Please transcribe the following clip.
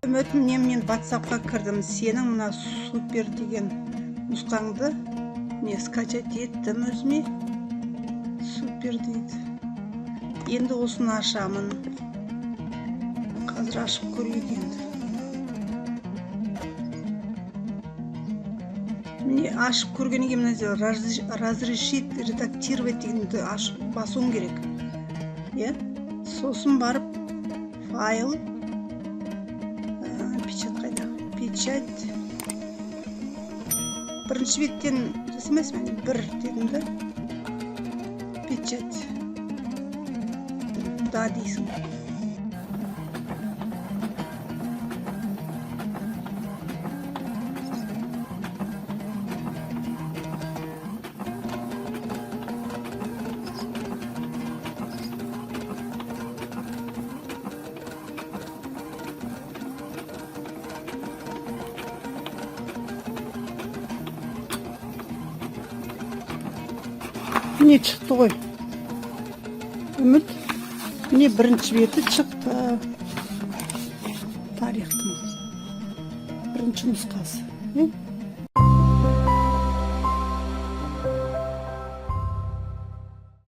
Үміт, мен WhatsAppқа кірдім. Сенің мына супер деген нұсқаңды не скачать еттім өзіме. Супер дейді. Енді осыны ашамын. Қазір ашып көрейік енді. Міне ашып көргеннен кейін мына разрешить редактировать дегенді басуым керек. Сосын барып файл, печать қайда? Печать. Бірінші беттен жасамайсың, бір дедім да. Печать. Да дейсің. Не шықты ғой? Үміт. Міне бірінші беті шықты. Тарихтың бірінші нұсқасы.